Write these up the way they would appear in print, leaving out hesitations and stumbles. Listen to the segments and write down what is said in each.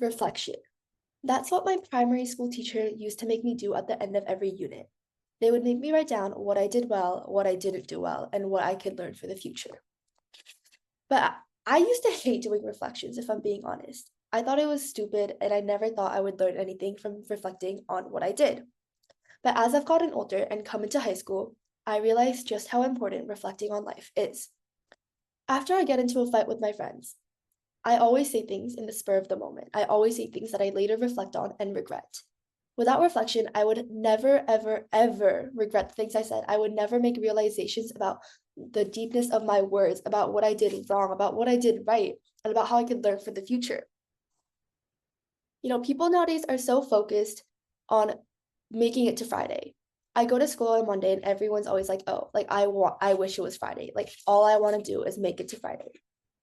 Reflection. That's what my primary school teacher used to make me do at the end of every unit. They would make me write down what I did well, what I didn't do well, and what I could learn for the future. But I used to hate doing reflections, if I'm being honest. I thought it was stupid, and I never thought I would learn anything from reflecting on what I did. But as I've gotten older and come into high school, I realized just how important reflecting on life is. After I get into a fight with my friends, I always say things in the spur of the moment. I always say things that I later reflect on and regret. Without reflection, I would never, ever, ever regret the things I said. I would never make realizations about the deepness of my words, about what I did wrong, about what I did right, and about how I could learn for the future. People nowadays are so focused on making it to Friday. I go to school on Monday and everyone's always like, oh, like I wish it was Friday. Like all I want to do is make it to Friday.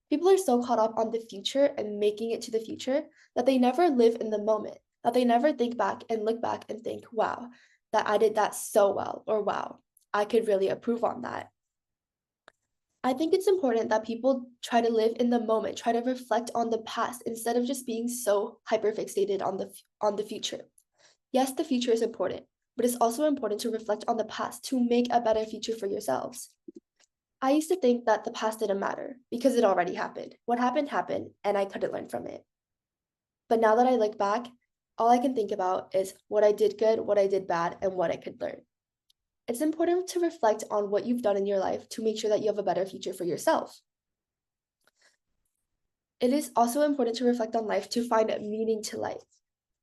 People are so caught up on the future and making it to the future that they never live in the moment, that they never think back and look back and think, wow, that I did that so well, or wow, I could really improve on that. I think it's important that people try to live in the moment, try to reflect on the past instead of just being so hyperfixated on the future. Yes, the future is important, but it's also important to reflect on the past to make a better future for yourselves. I used to think that the past didn't matter because it already happened. What happened happened, and I couldn't learn from it. But now that I look back, all I can think about is what I did good, what I did bad, and what I could learn. It's important to reflect on what you've done in your life to make sure that you have a better future for yourself. It is also important to reflect on life to find meaning to life.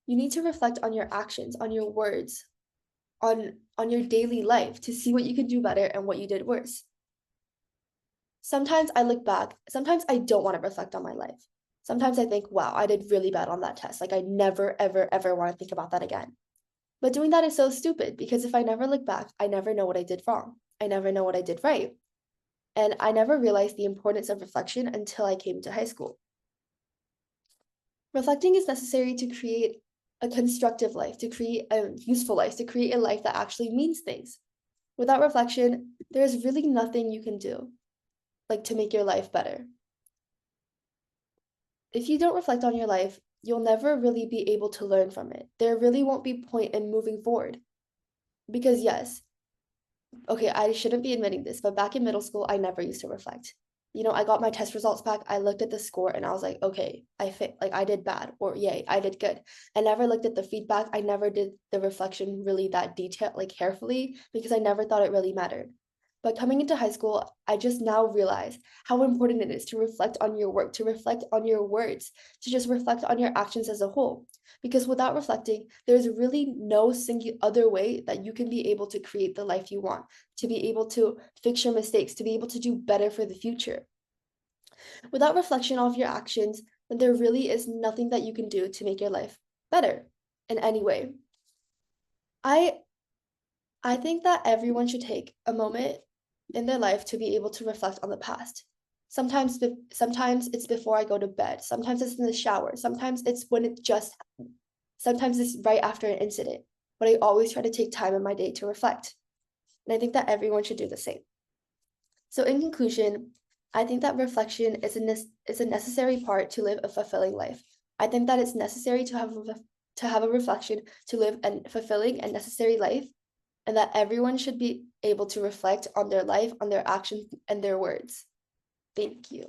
You need to reflect on your actions, on your words, on your daily life to see what you could do better and what you did worse. Sometimes I look back, sometimes I don't want to reflect on my life. Sometimes I think, wow, I did really bad on that test. Like I never, ever, ever want to think about that again. But doing that is so stupid because if I never look back, I never know what I did wrong. I never know what I did right. And I never realized the importance of reflection until I came to high school. Reflecting is necessary to create a constructive life, to create a useful life, to create a life that actually means things. Without reflection, there's really nothing you can do, like to make your life better. If you don't reflect on your life, you'll never really be able to learn from it. There really won't be point in moving forward. Because yes, okay, I shouldn't be admitting this, but back in middle school, I never used to reflect. I got my test results back. I looked at the score and I was like, okay, I did bad, or yay, I did good. I never looked at the feedback. I never did the reflection really that detailed, like carefully, because I never thought it really mattered. But coming into high school, I just now realize how important it is to reflect on your work, to reflect on your words, to just reflect on your actions as a whole. Because without reflecting, there's really no single other way that you can be able to create the life you want, to be able to fix your mistakes, to be able to do better for the future. Without reflection of your actions, then there really is nothing that you can do to make your life better in any way. I think that everyone should take a moment in their life to be able to reflect on the past. Sometimes it's before I go to bed. Sometimes it's in the shower. Sometimes it's when it just happened. Sometimes it's right after an incident. But I always try to take time in my day to reflect. And I think that everyone should do the same. So in conclusion, I think that reflection is a necessary part to live a fulfilling life. I think that it's necessary to have a reflection to live a fulfilling and necessary life, and that everyone should be able to reflect on their life, on their actions, and their words. Thank you.